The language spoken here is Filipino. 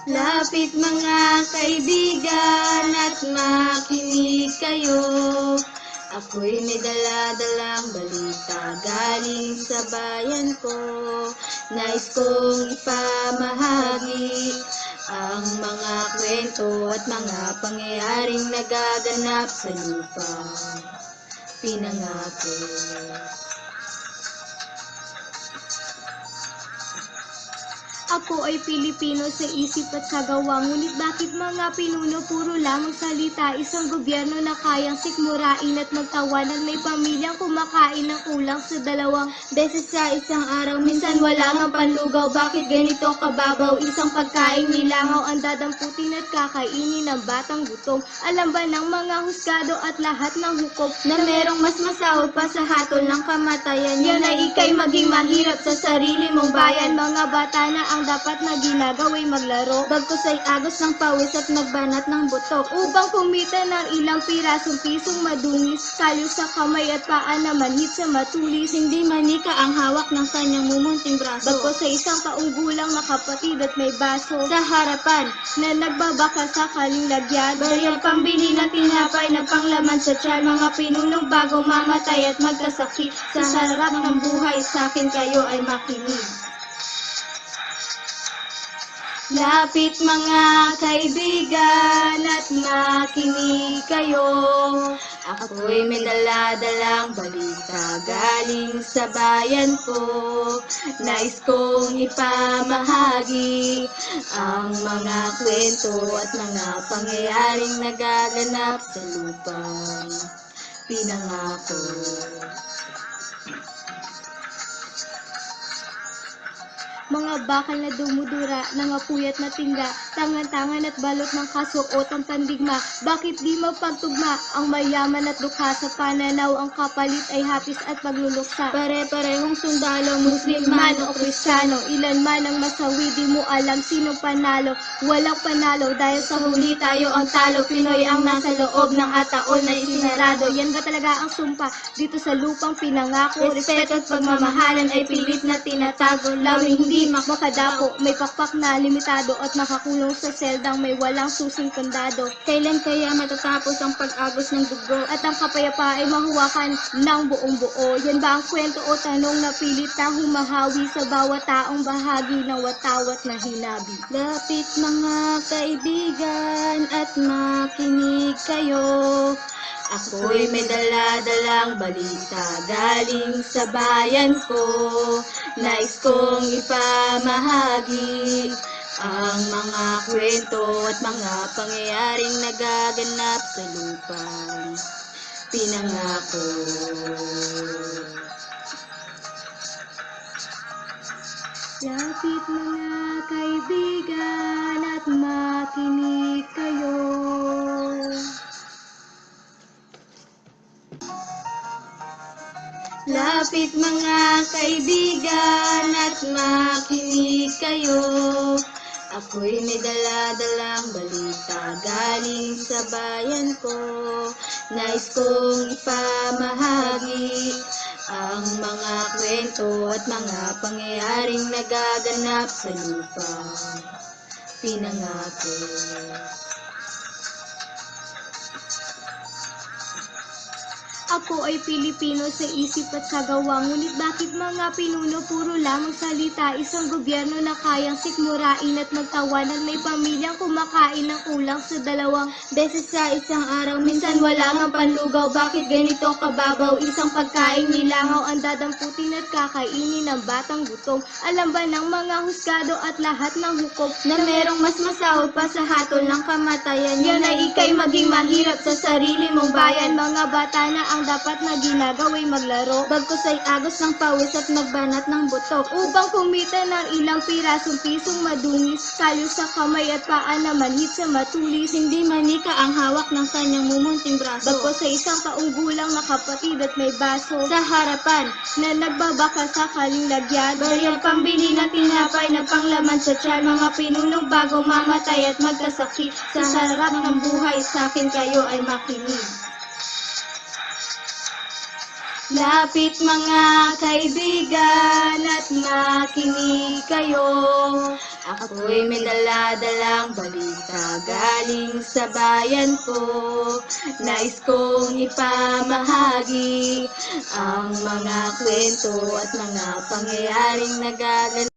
Lapit mga kaibigan at makinig kayo. Ako'y may dala-dalang balita galing sa bayan ko. Nais kong ipamahagi ang mga kwento at mga pangyayaring nagaganap sa lupang pinangako. Ako ay Pilipino sa isip at sa gawa, ngunit bakit mga pinuno puro lamang salita? Isang gobyerno na kayang sikmurain at magtawanan, may pamilyang kumakain ng kulang sa 2 beses sa isang araw. Minsan wala mang panlugaw, bakit ganito kababaw? Isang pagkain nilangaw ang dadamputin at kakainin ng batang gutom. Alam ba ng mga husgado at lahat ng hukom na merong mas masahol pa sa hatol ng kamatayan? Yan ay ikay maging mahirap sa sarili mong bayan. Mga bata na ang dapat na ginagawa'y maglaro, bagkus ay agos ng pawis at magbanat ng buto, upang kumita ng ilang pirasong pisong madungis, kalyo sa kamay at paa na manhid sa matulis. Hindi manika ang hawak ng kanyang mumunting braso, bagkus sa isang paunggulang na kapatid at may baso sa harapan na nagbabaka sa kaling lagyan, bariyang pambili ng tinapay na panglaman sa tiyan. Mga pinunong bagong mamatay at magkasakit sa harap ng buhay, sa akin kayo ay makinig. Lapit mga kaibigan at makinig kayo. Ako'y may dala-dalang balita galing sa bayan ko. Nais kong ipamahagi ang mga kwento at mga pangyayaring nagaganap sa lupang pinangako. Mga bakal na dumudura, nangapuyat na tingga, tangan-tangan at balot ng kasuot ang pandigma. Bakit di mapagtugma ang mayaman at dukha sa pananaw? Ang kapalit ay hapis at pagluluksa. Pare-parehong sundalo, Muslim man o Kristiyano, ilan man ang masawi, di mo alam sinong panalo. Walang panalo dahil sa huli tayo ang talo. Pinoy ang nasa loob ng ataon na isinarado. Yan ba talaga ang sumpa dito sa lupang pinangako? Respeto at pagmamahalan ay pilit na tinatago. Lawing hindi makadapo, may pakpak na limitado at makakulong sa seldang may walang susing kandado. Kailan kaya matatapos ang pag-agos ng dugo at ang kapayapa ay mahuwakan ng buong buo? Yan ba ang kwento o tanong na pilit na humahawi sa bawat taong bahagi ng watawat na hinabi? Lapit mga kaibigan at makinig kayo. Ako'y may dala-dalang balita galing sa bayan ko. Nais kong ipamahagi ang mga kwento at mga pangyayaring nagaganap sa lupang pinangako. Lapit mga kaibigan at makinig kayo. Lapit mga kaibigan at makinig kayo. Ako'y may dala-dalang balita galing sa bayan ko. Nais kong ipamahagi ang mga kwento at mga pangyayaring nagaganap sa lupang pinangako. Ako ay Pilipino sa isip at sa gawa, ngunit bakit mga pinuno puro lamang salita? Isang gobyerno na kayang sikmurain at magtawanan, may pamilyang kumakain ng kulang sa 2 beses sa isang araw. Minsan wala mang panlugaw, bakit ganito kababaw? Isang pagkain nilangaw ang dadamputin at kakainin ng batang gutom. Alam ba ng mga husgado at lahat ng hukom na merong mas masahol pa sa hatol ng kamatayan? Yan ay ikay maging mahirap sa sarili mong bayan. Mga bata na ang dapat na ginagawa'y maglaro, bagkus ay agos ng pawis at magbanat ng buto, upang kumita ng ilang pirasong pisong madungis, kalyo sa kamay at paa na manhid sa matulis. Hindi manika ang hawak ng kanyang mumunting braso, bagkus sa isang paunggulang na kapatid at may baso sa harapan na nagbabaka sa kaling lagyan, bariyang pambili ng tinapay na panglaman sa tiyan. Mga pinunong bagong mamatay at magkasakit sa harap ng buhay, sa akin kayo ay makinig. Lapit mga kaibigan at makinig kayo. Ako'y may dala-dalang balita galing sa bayan ko. Nais kong ipamahagi ang mga kwento at mga pangyayaring nagaganap